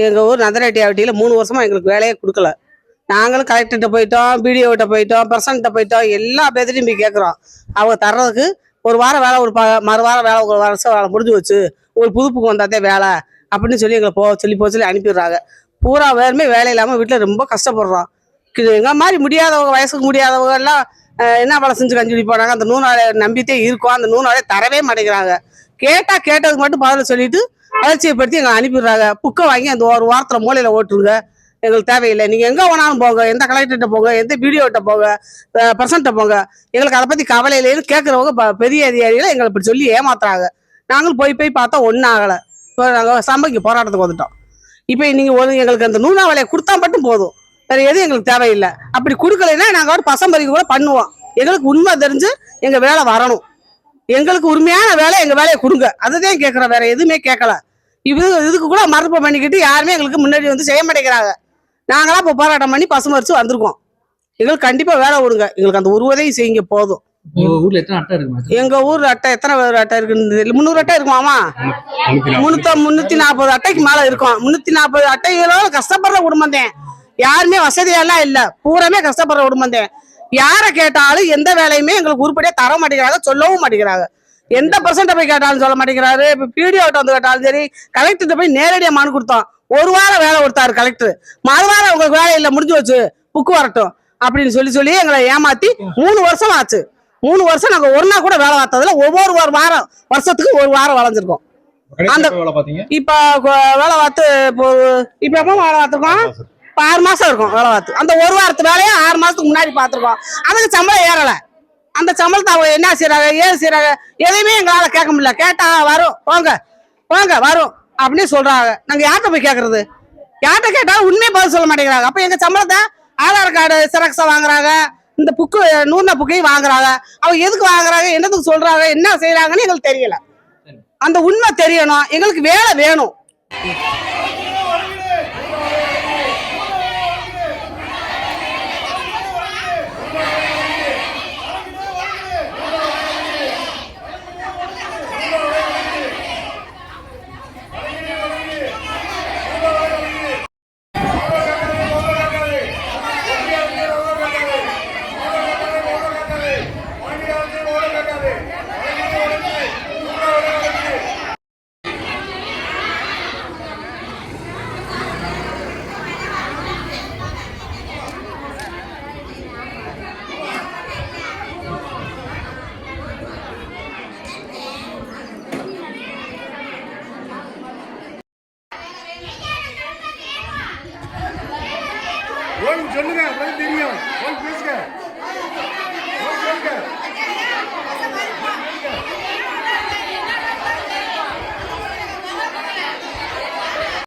எங்கள் ஊர் நந்தரெட்டியாவட்டியில் 3 வருஷமாக எங்களுக்கு வேலையே கொடுக்கல. நாங்களும் கலெக்டர்கிட்ட போயிட்டோம், பிடிஓகிட்ட போயிட்டோம், பிரசிடண்ட்டை போயிட்டோம், எல்லா பேர்த்தையும் போய் கேட்குறோம். அவங்க தர்றதுக்கு ஒரு வாரம் வேலை, ஒரு மறுவாரம் வேலை, ஒரு வருஷம் வேலை முடிஞ்சு வச்சு ஒரு புதுப்புக்கு வந்தாதே வேலை அப்படின்னு சொல்லி எங்களை சொல்லி அனுப்பிடுறாங்க. பூரா பேருமே வேலை இல்லாமல் வீட்டில் ரொம்ப கஷ்டப்படுறோம். எங்கள் மாதிரி முடியாதவங்க, வயசுக்கு முடியாதவங்க எல்லாம் என்ன வேலை செஞ்சு கஞ்சி போனாங்க. அந்த நூறாலை நம்பித்தே இருக்கும், அந்த நூறாலே தரவே மாட்டேங்கிறாங்க. கேட்டதுக்கு மட்டும் பதில் சொல்லிட்டு அலட்சியப்படுத்தி எங்களை அனுப்பிடுறாங்க. புக்கை வாங்கி அந்த ஒரு வாரத்தில் மூலையில் ஓட்டுருங்க, எங்களுக்கு தேவையில்லை, நீங்கள் எங்கே வேணாலும் போங்க, எந்த கலெக்டர்கிட்ட போங்க, எந்த பிடிஓகிட்ட போங்க, பிரசிடண்ட்டை போங்க, எங்களுக்கு அதை பற்றி கவலை இல்லைன்னு கேட்குறவங்க பெரிய அதிகாரிகளை எங்களை இப்படி சொல்லி ஏமாத்துறாங்க. நாங்களும் போய் பார்த்தா ஒன்றும் ஆகலை. இப்போ நாங்கள் சம்பைக்கு போராட்டத்துக்கு வந்துட்டோம். இப்போ நீங்கள் எங்களுக்கு அந்த நூறாவலையை கொடுத்தா மட்டும் போதும், வேறு எதுவும் எங்களுக்கு தேவையில்லை. அப்படி கொடுக்கலைன்னா நாங்கள் பசம்பறிக்கு கூட பண்ணுவோம். எங்களுக்கு உண்மை தெரிஞ்சு எங்கள் வேலை வரணும். எங்களுக்கு உரிமையான வேலை, எங்கள் வேலையை கொடுங்க, அதுதான் கேட்குறோம், வேற எதுவுமே கேட்கல. இதுக்கு கூட மறுப்பு பண்ணிக்கிட்டு யாருமே எங்களுக்கு முன்னாடி வந்து செய்ய மாட்டேங்கிறாங்க. நாங்களாம் இப்போ போராட்டம் பண்ணி பசுமரிச்சு வந்திருக்கோம். எங்களுக்கு கண்டிப்பாக வேலை கொடுங்க, எங்களுக்கு அந்த ஒரு உதவி செய்யுங்க போதும். எங்க ஊர் அட்டை எத்தனை அட்டை இருக்கு? 300 அட்டை இருக்குமாமா? 340 அட்டைக்கு மேல இருக்கும். 340 அட்டைகளோட கஷ்டப்படுற குடும்பம் தான். யாருமே வசதியெல்லாம் இல்ல, பூராமே கஷ்டப்படுற குடும்பம் தான். யாரை கேட்டாலும் எந்த வேலையுமே எங்களுக்கு உருப்படியா தர மாட்டேங்கிறாங்க, சொல்லவும் மாட்டேங்கிறாங்க. எந்த பர்சன்ட் போய் கேட்டாலும் சொல்ல மாட்டேங்கிறாரு. இப்ப பிடிஓட்ட வந்து கேட்டாலும் சரி, கலெக்டர்கிட்ட போய் நேரடியா மனு கொடுத்தோம். ஒரு வாரம் வேலை கொடுத்தாரு கலெக்டர். மறுவாரம் உங்களுக்கு வேலை இல்லை, முடிஞ்சு வச்சு புக்கு வரட்டும் அப்படின்னு சொல்லி எங்களை ஏமாத்தி 3 வருஷம் ஆச்சு. 3 வருஷம் நாங்க ஒரு நாள் கூட வேலை பார்த்ததுல ஒவ்வொரு வாரம், வருஷத்துக்கு ஒரு வாரம் வளைஞ்சிருக்கோம். அந்த இப்ப வேலை பார்த்து இப்ப எப்ப வேலை பார்த்துருக்கோம்? 6 மாசம் இருக்கும் வேலை பார்த்து. அந்த ஒரு வாரத்து வேலையை 6 மாசத்துக்கு முன்னாடி பார்த்துருக்கோம். அதுக்கு சம்பளம் ஏறலை. அந்த சம்பளத்தை அவங்க என்ன செய்யறாங்க, ஏது செய்யறாங்க, எதையுமே எங்களால கேட்க முடியல. கேட்டா வரும், போங்க வரும் அப்படின்னு சொல்றாங்க. நாங்க யார்கிட்ட போய் கேட்கறது? யார்கிட்ட கேட்டாலும் உண்மையை பதில் சொல்ல மாட்டேங்கிறாங்க. அப்ப எங்க சம்பளத்தை ஆதார் கார்டு செராக்ஸா வாங்குறாங்க, இந்த புக்கு நூறுன புக்கையும் வாங்குறாங்க. அவங்க எதுக்கு வாங்குறாங்க, என்னதுக்கு சொல்றாங்க, என்ன செய்யறாங்கன்னு எங்களுக்கு தெரியல. அந்த உண்மை தெரியணும், எங்களுக்கு வேலை வேணும். சொல்லுங்க, தெரியும், பேசுங்க.